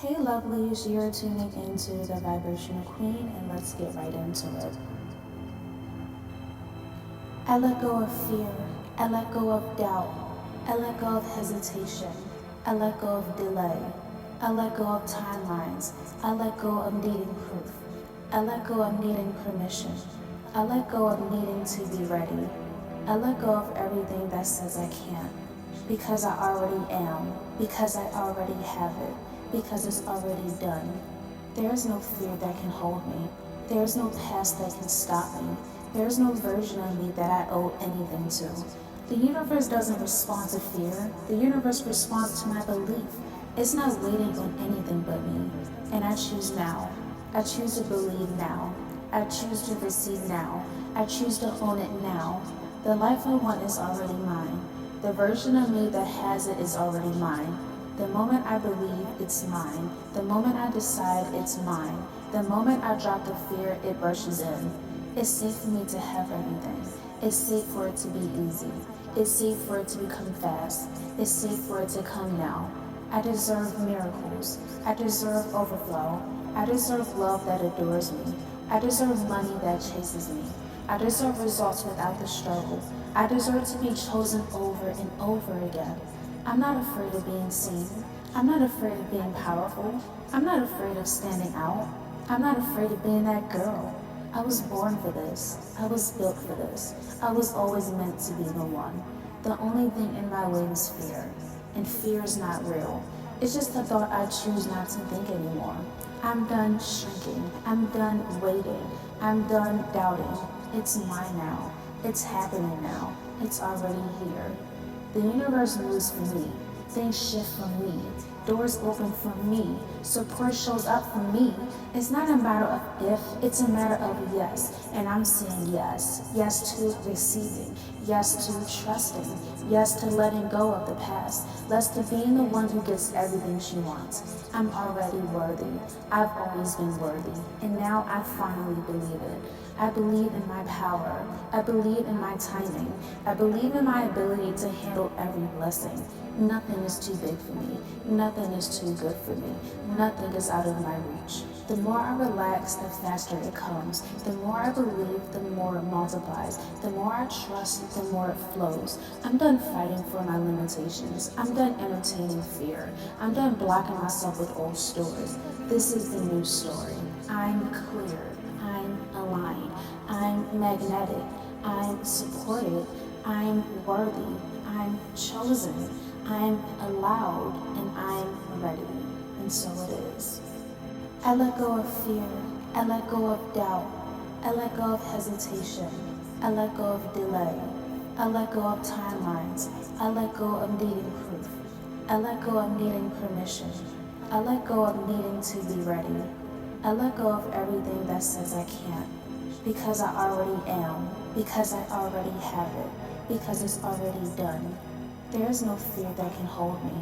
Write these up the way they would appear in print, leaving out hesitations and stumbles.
Hey lovelies, you're tuning into the Vibrational Queen, and let's get right into it. I let go of fear, I let go of doubt, I let go of hesitation, I let go of delay, I let go of timelines, I let go of needing proof, I let go of needing permission, I let go of needing to be ready, I let go of everything that says I can't, because I already am, because I already have it, because it's already done. There is no fear that can hold me. There is no past that can stop me. There is no version of me that I owe anything to. The universe doesn't respond to fear. The universe responds to my belief. It's not waiting on anything but me. And I choose now. I choose to believe now. I choose to receive now. I choose to own it now. The life I want is already mine. The version of me that has it is already mine. The moment I believe, it's mine. The moment I decide, it's mine. The moment I drop the fear, it rushes in. It's safe for me to have everything. It's safe for it to be easy. It's safe for it to become fast. It's safe for it to come now. I deserve miracles. I deserve overflow. I deserve love that adores me. I deserve money that chases me. I deserve results without the struggle. I deserve to be chosen over and over again. I'm not afraid of being seen. I'm not afraid of being powerful. I'm not afraid of standing out. I'm not afraid of being that girl. I was born for this. I was built for this. I was always meant to be the one. The only thing in my way is fear. And fear is not real. It's just a thought I choose not to think anymore. I'm done shrinking. I'm done waiting. I'm done doubting. It's mine now. It's happening now. It's already here. The universe moves for me. Things shift for me. Doors open for me. Support shows up for me. It's not a matter of if, it's a matter of yes. And I'm saying yes. Yes to receiving. Yes to trusting. Yes to letting go of the past. Yes to being the one who gets everything she wants. I'm already worthy. I've always been worthy. And now I finally believe it. I believe in my power. I believe in my timing. I believe in my ability to handle every blessing. Nothing is too big for me. Nothing is too good for me. Nothing is out of my reach. The more I relax, the faster it comes. The more I believe, the more it multiplies. The more I trust, the more it flows. I'm done fighting for my limitations. I'm done entertaining fear. I'm done blocking myself with old stories. This is the new story. I'm clear. I'm aligned. I'm magnetic. I'm supported. I'm worthy. I'm chosen. I'm allowed, and I'm ready. And so it is. I let go of fear. I let go of doubt. I let go of hesitation. I let go of delay. I let go of timelines. I let go of needing proof. I let go of needing permission. I let go of needing to be ready. I let go of everything that says I can't, because I already am, because I already have it, because it's already done. There is no fear that can hold me.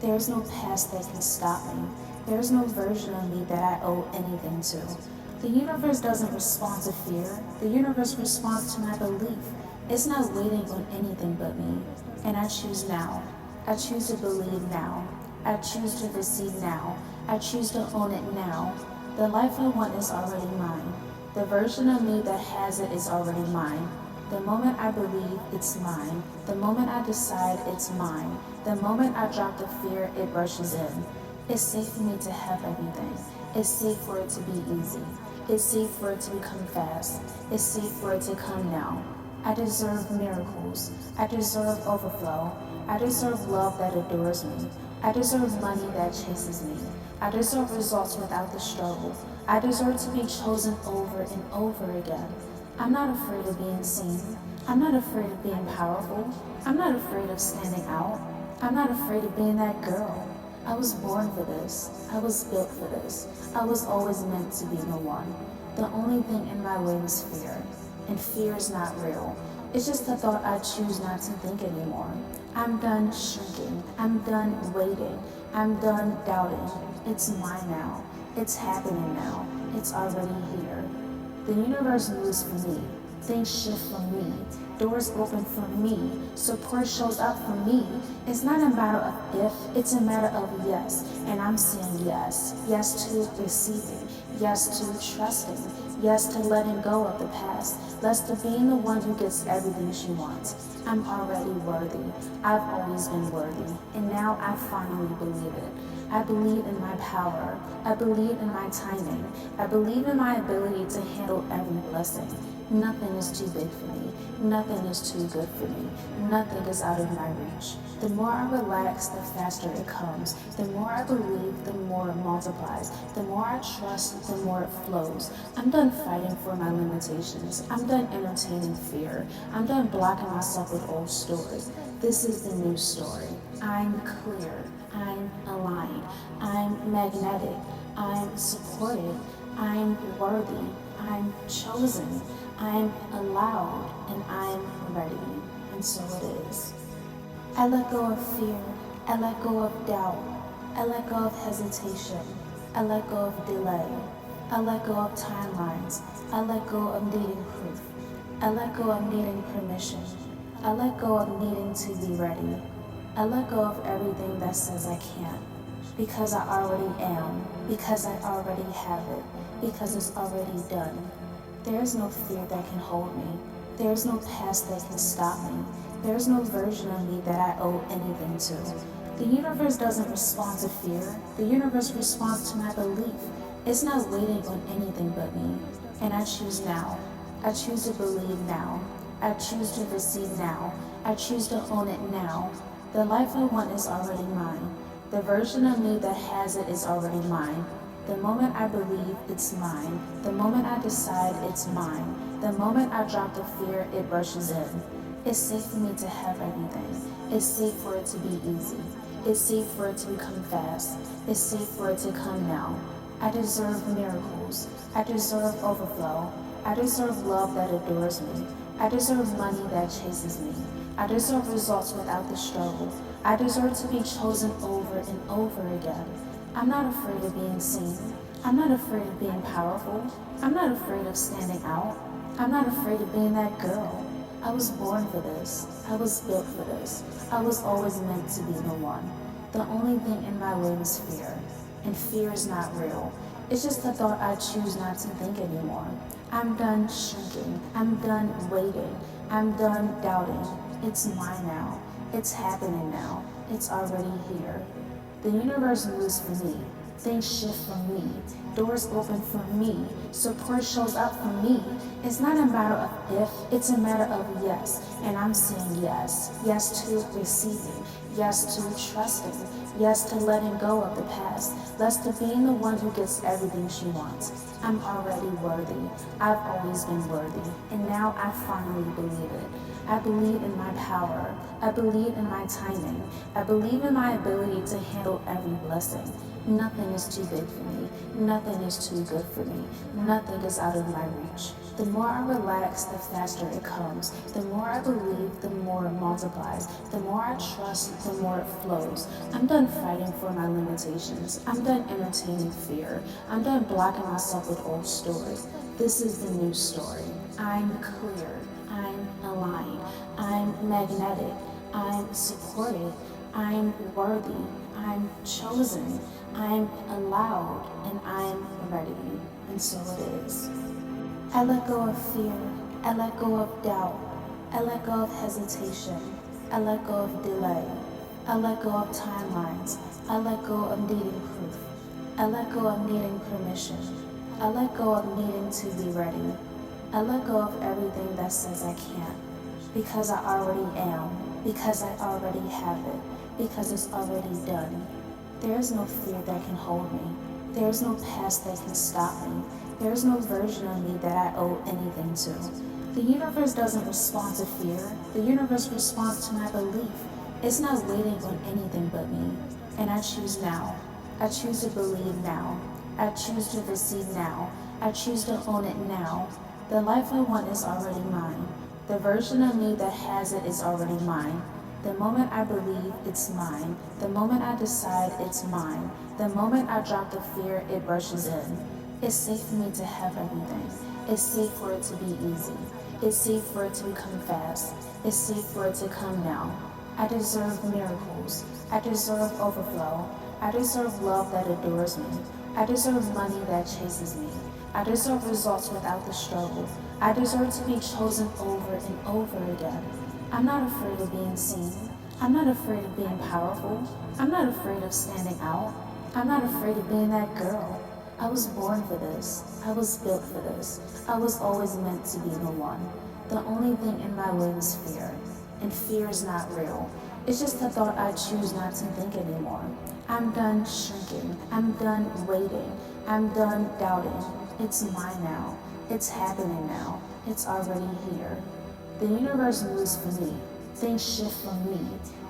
There is no past that can stop me. There is no version of me that I owe anything to. The universe doesn't respond to fear. The universe responds to my belief. It's not waiting on anything but me. And I choose now. I choose to believe now. I choose to receive now. I choose to own it now. The life I want is already mine. The version of me that has it is already mine. The moment I believe, it's mine. The moment I decide, it's mine. The moment I drop the fear, it rushes in. It's safe for me to have everything. It's safe for it to be easy. It's safe for it to become fast. It's safe for it to come now. I deserve miracles. I deserve overflow. I deserve love that adores me. I deserve money that chases me. I deserve results without the struggle. I deserve to be chosen over and over again. I'm not afraid of being seen. I'm not afraid of being powerful. I'm not afraid of standing out. I'm not afraid of being that girl. I was born for this. I was built for this. I was always meant to be the one. The only thing in my way is fear. And fear is not real. It's just a thought I choose not to think anymore. I'm done shrinking. I'm done waiting. I'm done doubting. It's mine now. It's happening now. It's already here. The universe moves for me. things shift for me, doors open for me, support shows up for me. It's not a matter of if, it's a matter of yes. And I'm saying yes. Yes to receiving, yes to trusting, yes to letting go of the past, yes to being the one who gets everything she wants. I'm already worthy. I've always been worthy. And now I finally believe it. I believe in my power. I believe in my timing. I believe in my ability to handle every blessing. Nothing is too big for me. Nothing is too good for me. Nothing is out of my reach. The more I relax, the faster it comes. The more I believe, the more it multiplies. The more I trust, the more it flows. I'm done fighting for my limitations. I'm done entertaining fear. I'm done blocking myself with old stories. This is the new story. I'm clear. I'm aligned. I'm magnetic. I'm supported. I'm worthy. I'm chosen. I'm allowed, and I'm ready. And so it is. I let go of fear. I let go of doubt. I let go of hesitation. I let go of delay. I let go of timelines. I let go of needing proof. I let go of needing permission. I let go of needing to be ready. I let go of everything that says I can't. Because I already am. Because I already have it. Because it's already done. There is no fear that can hold me. There is no past that can stop me. There is no version of me that I owe anything to. The universe doesn't respond to fear. The universe responds to my belief. It's not waiting on anything but me. And I choose now. I choose to believe now. I choose to receive now. I choose to own it now. The life I want is already mine. The version of me that has it is already mine. The moment I believe, it's mine. The moment I decide, it's mine. The moment I drop the fear, it rushes in. It's safe for me to have everything. It's safe for it to be easy. It's safe for it to become fast. It's safe for it to come now. I deserve miracles. I deserve overflow. I deserve love that adores me. I deserve money that chases me. I deserve results without the struggle. I deserve to be chosen over and over again. I'm not afraid of being seen. I'm not afraid of being powerful. I'm not afraid of standing out. I'm not afraid of being that girl. I was born for this. I was built for this. I was always meant to be the one. The only thing in my way was fear. And fear is not real. It's just the thought I choose not to think anymore. I'm done shrinking. I'm done waiting. I'm done doubting. It's mine now. It's happening now. It's already here. The universe moves for me. Things shift for me. Doors open for me. Support shows up for me. It's not a matter of if, it's a matter of yes. And I'm saying yes. Yes to receiving. Yes to trusting. Yes to letting go of the past. Yes to being the one who gets everything she wants. I'm already worthy. I've always been worthy. And now I finally believe it. I believe in my power. I believe in my timing. I believe in my ability to handle every blessing. Nothing is too big for me. Nothing is too good for me. Nothing is out of my reach. The more I relax, the faster it comes. The more I believe, the more it multiplies. The more I trust, the more it flows. I'm done fighting for my limitations. I'm done entertaining fear. I'm done blocking myself with old stories. This is the new story. I'm clear. I'm aligned. I'm magnetic. I'm supported. I'm worthy. I'm chosen. I'm allowed, and I'm ready. And so it is. I let go of fear. I let go of doubt. I let go of hesitation. I let go of delay. I let go of timelines. I let go of needing proof. I let go of needing permission. I let go of needing to be ready. I let go of everything that says I can't. Because I already am. Because I already have it. Because it's already done. There is no fear that can hold me. There is no past that can stop me. There is no version of me that I owe anything to. The universe doesn't respond to fear. The universe responds to my belief. It's not waiting on anything but me. And I choose now. I choose to believe now. I choose to receive now. I choose to own it now. The life I want is already mine. The version of me that has it is already mine. The moment I believe, it's mine. The moment I decide, it's mine. The moment I drop the fear, it rushes in. It's safe for me to have everything. It's safe for it to be easy. It's safe for it to become fast. It's safe for it to come now. I deserve miracles. I deserve overflow. I deserve love that adores me. I deserve money that chases me. I deserve results without the struggle. I deserve to be chosen over and over again. I'm not afraid of being seen. I'm not afraid of being powerful. I'm not afraid of standing out. I'm not afraid of being that girl. I was born for this. I was built for this. I was always meant to be the one. The only thing in my way was fear. And fear is not real. It's just a thought I choose not to think anymore. I'm done shrinking. I'm done waiting. I'm done doubting. It's mine now. It's happening now. It's already here. The universe moves for me. Things shift for me.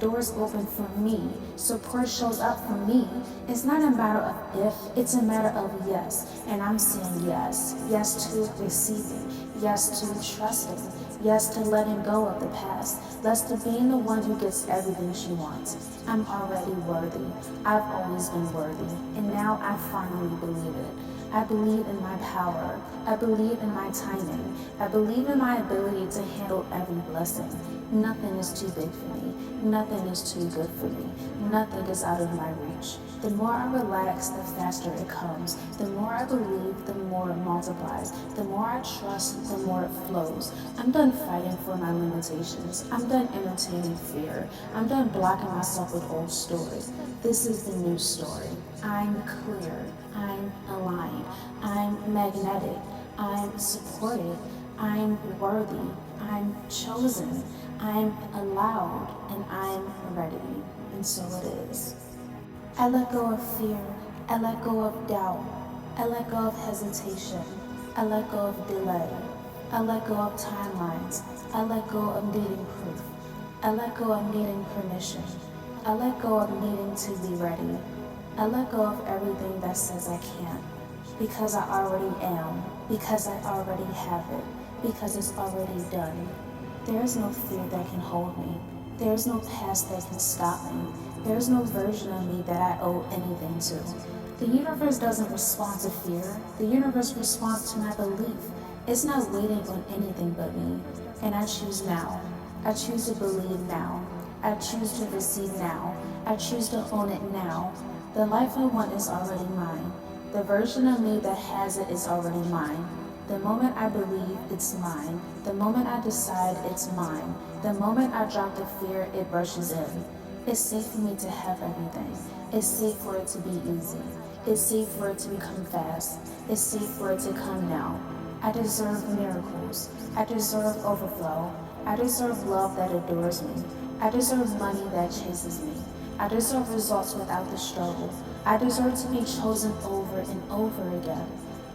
Doors open for me. Support shows up for me. It's not a matter of if, it's a matter of yes. And I'm saying yes. Yes to receiving. Yes to trusting. Yes to letting go of the past. Yes to being the one who gets everything she wants. I'm already worthy. I've always been worthy. And now I finally believe it. I believe in my power. I believe in my timing. I believe in my ability to handle every blessing. Nothing is too big for me. Nothing is too good for me. Nothing is out of my reach. The more I relax, the faster it comes. The more I believe, the more it multiplies. The more I trust, the more it flows. I'm done fighting for my limitations. I'm done entertaining fear. I'm done blocking myself with old stories. This is the new story. I'm clear. I'm aligned. I'm magnetic. I'm supported. I'm worthy. I'm chosen. I'm allowed. And I'm ready. And so it is. I let go of fear. I let go of doubt. I let go of hesitation. I let go of delay. I let go of timelines. I let go of needing proof. I let go of needing permission. I let go of needing to be ready. I let go of everything that says I can't. Because I already am. Because I already have it. Because it's already done. There is no fear that can hold me. There is no past that can stop me. There is no version of me that I owe anything to. The universe doesn't respond to fear. The universe responds to my belief. It's not waiting on anything but me. And I choose now. I choose to believe now. I choose to receive now. I choose to own it now. The life I want is already mine. The version of me that has it is already mine. The moment I believe, it's mine. The moment I decide, it's mine. The moment I drop the fear, it rushes in. It's safe for me to have everything. It's safe for it to be easy. It's safe for it to become fast. It's safe for it to come now. I deserve miracles. I deserve overflow. I deserve love that adores me. I deserve money that chases me. I deserve results without the struggle. I deserve to be chosen over and over again.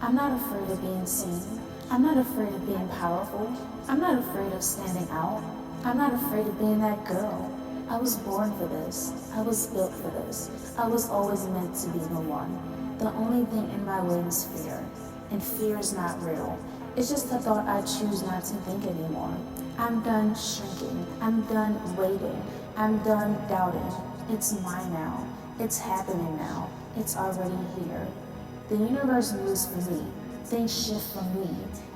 I'm not afraid of being seen. I'm not afraid of being powerful. I'm not afraid of standing out. I'm not afraid of being that girl. I was born for this. I was built for this. I was always meant to be the one. The only thing in my way is fear. And fear is not real. It's just a thought I choose not to think anymore. I'm done shrinking. I'm done waiting. I'm done doubting. It's mine now. It's happening now. It's already here. The universe moves for me. Things shift for me.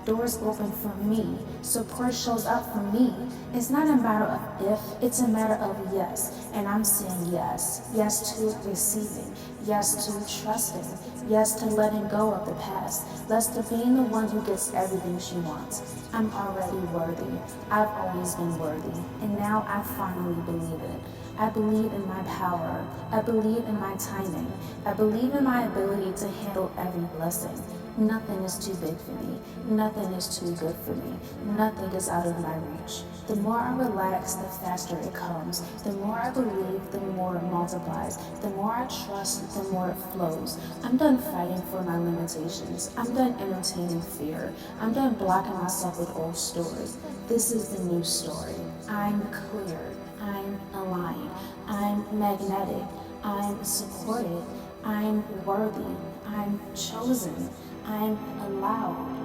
Doors open for me. Support shows up for me. It's not a matter of if, it's a matter of yes. And I'm saying yes. Yes to receiving. Yes to trusting. Yes to letting go of the past. Yes to being the one who gets everything she wants. I'm already worthy. I've always been worthy. And now I finally believe it. I believe in my power. I believe in my timing. I believe in my ability to handle every blessing. Nothing is too big for me. Nothing is too good for me. Nothing is out of my reach. The more I relax, the faster it comes. The more I believe, the more it multiplies. The more I trust, the more it flows. I'm done fighting for my limitations. I'm done entertaining fear. I'm done blocking myself with old stories. This is the new story. I'm clear. I'm aligned. I'm magnetic. I'm supported. I'm worthy. I'm chosen. I'm allowed.